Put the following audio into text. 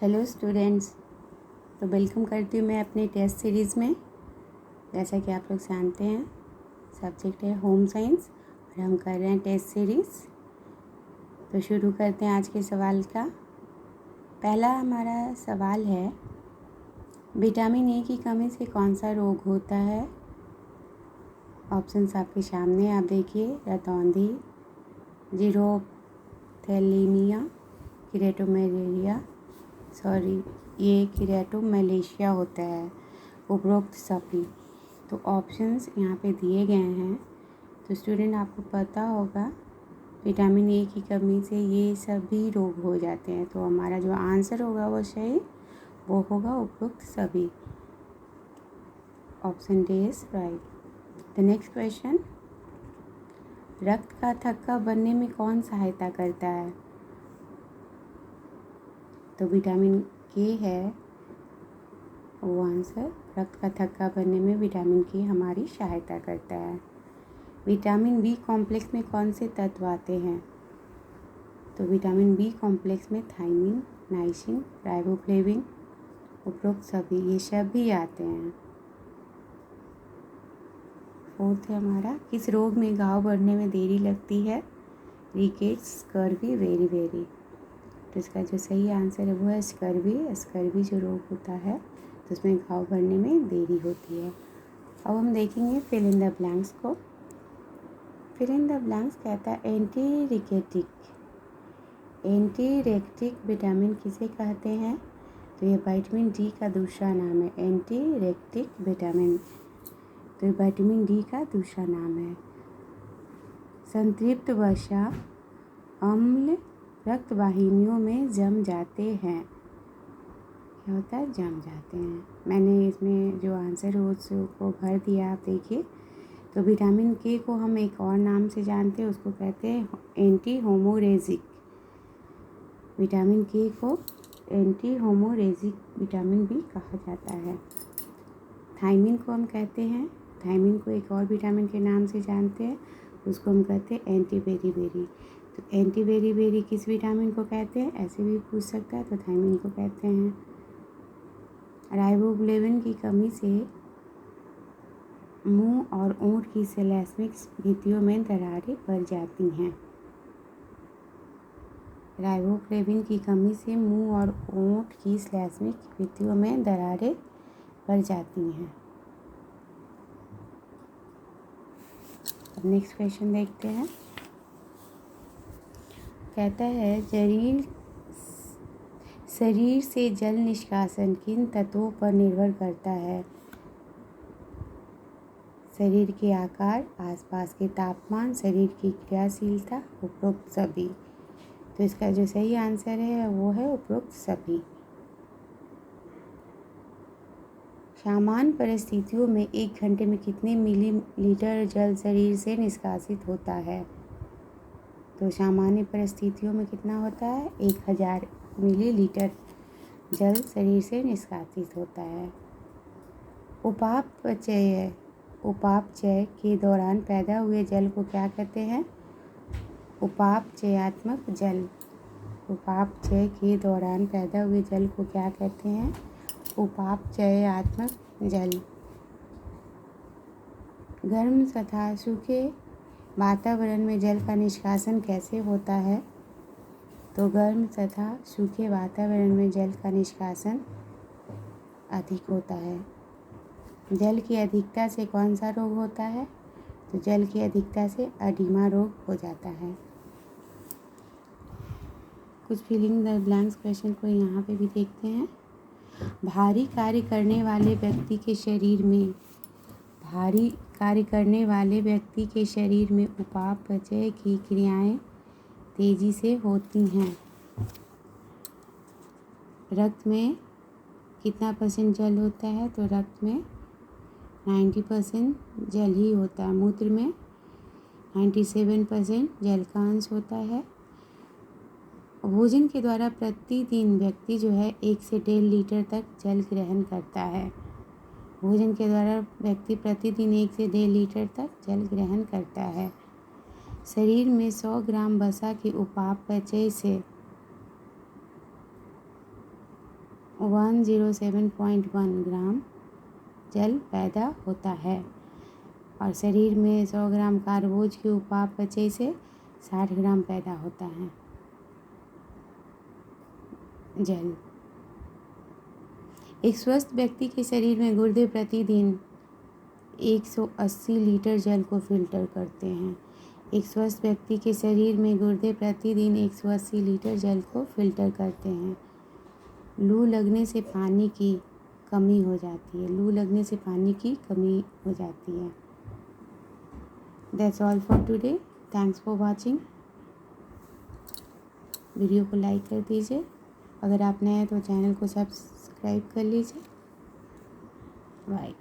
Hello students. तो welcome करती हूँ मैं अपने टेस्ट सीरीज़ में। जैसा कि आप लोग जानते हैं, सब्जेक्ट है होम साइंस और हम कर रहे हैं टेस्ट सीरीज़। तो शुरू करते हैं आज के सवाल का। पहला हमारा सवाल है, विटामिन ए की कमी से कौन सा रोग होता है। ऑप्शंस आपके सामने, आप देखिए। रतौंधी, जीरोथैलेमिया, कीटोमेलेरिया, ये कीटोमेलेशिया होता है, उपरोक्त सभी। तो ऑप्शंस यहाँ पे दिए गए हैं। तो स्टूडेंट, आपको पता होगा विटामिन ए की कमी से ये सभी रोग हो जाते हैं। तो हमारा जो आंसर होगा वो सही, वो होगा उपरोक्त सभी। Option D is right. The next question, रक्त का थक्का बनने में कौन सहायता करता है। तो विटामिन के है वो आंसर। रक्त का थक्का बनने में विटामिन के हमारी सहायता करता है। विटामिन बी कॉम्प्लेक्स में कौन से तत्व आते हैं। तो विटामिन बी कॉम्प्लेक्स में थायमिन, नाइसिन, राइबोफ्लेविन, उपरोक्त सभी, ये सभी आते हैं। फोर्थ है हमारा, किस रोग में घाव बढ़ने में देरी लगती है। Rickets, scurvy, very very. तो इसका जो सही आंसर है वो है स्कर्वी। स्कर्वी जो रोग होता है तो उसमें घाव भरने में देरी होती है। अब हम देखेंगे फिल इन द ब्लैंक्स को। फिल इन द ब्लैंक्स कहता है एंटीरेक्टिक विटामिन किसे कहते हैं। तो ये विटामिन डी का दूसरा नाम है, एंटीरेक्टिक विटामिन। तो ये विटामिन डी का दूसरा नाम है। संतृप्त वसा अम्ल रक्त वाहिनियों में जम जाते हैं। क्या होता है, जम जाते हैं। मैंने इसमें जो आंसर हो उसको भर दिया, आप देखिए। तो विटामिन के को हम एक और नाम से जानते हैं, उसको कहते हैं एंटी होमोरेजिक। विटामिन के को एंटी होमोरेजिक विटामिन भी कहा जाता है। थायमिन को हम कहते हैं, थायमिन को एक और विटामिन के नाम से जानते हैं, उसको हम कहते हैं एंटी बेरी बेरी। तो एंटी बेरी बेरी किस विटामिन को कहते हैं, ऐसे भी पूछ सकता है। तो थायमिन को कहते हैं। राइबोफ्लेविन की कमी से मुंह और ओंठ की सेलेस्मिक भित्तियों में दरारें पड़ जाती हैं। राइबोफ्लेविन की कमी से मुंह और ओंठ की सेलेस्मिक भित्तियों में दरारें पड़ जाती हैं। अब नेक्स्ट क्वेश्चन देखते हैं। कहता है, शरीर से जल निष्कासन किन तत्वों पर निर्भर करता है। शरीर के आकार, आसपास के तापमान, शरीर की क्रियाशीलता, उपरोक्त सभी। तो इसका जो सही आंसर है वो है उपरोक्त सभी। सामान्य परिस्थितियों में 1 घंटे में कितने मिलीलीटर जल शरीर से निष्कासित होता है। तो सामान्य परिस्थितियों में कितना होता है, 1000 मिलीलीटर जल शरीर से निष्कासित होता है। उपापचय के दौरान पैदा हुए जल को क्या कहते हैं। उपापचयात्मक जल। उपापचय के दौरान पैदा हुए जल को क्या कहते हैं, उपापचयात्मक जल। गर्म तथा सूखे वातावरण में जल का निष्कासन कैसे होता है। तो गर्म तथा सूखे वातावरण में जल का निष्कासन अधिक होता है। जल की अधिकता से कौन सा रोग होता है। तो जल की अधिकता से एडिमा रोग हो जाता है। कुछ फिलिंग द ब्लैंक्स क्वेश्चन को यहाँ पे भी देखते हैं। भारी कार्य करने वाले व्यक्ति के शरीर में उपापचय की क्रियाएं तेजी से होती हैं। रक्त में कितना % जल होता है। तो रक्त में 90% जल ही होता है। मूत्र में 97% जल का अंश होता है। भोजन के द्वारा प्रतिदिन व्यक्ति जो है 1 से 1.5 लीटर तक जल ग्रहण करता है। भोजन के द्वारा व्यक्ति प्रतिदिन 1 से 1.5 लीटर तक जल ग्रहण करता है। शरीर में 100 ग्राम वसा के उपापचय से 107.1 ग्राम जल पैदा होता है और शरीर में 100 ग्राम कार्बोज के उपापचय से 60 ग्राम पैदा होता है जल। एक स्वस्थ व्यक्ति के शरीर में गुर्दे प्रतिदिन 180 लीटर जल को फिल्टर करते हैं। एक स्वस्थ व्यक्ति के शरीर में गुर्दे प्रतिदिन 180 लीटर जल को फिल्टर करते हैं। लू लगने से पानी की कमी हो जाती है। लू लगने से पानी की कमी हो जाती है। That's all for today. Thanks for watching. Video को लाइक कर दीजिए। अगर आप नए हैं तो चैनल को सब्सक्राइब कर लीजिए। बाय।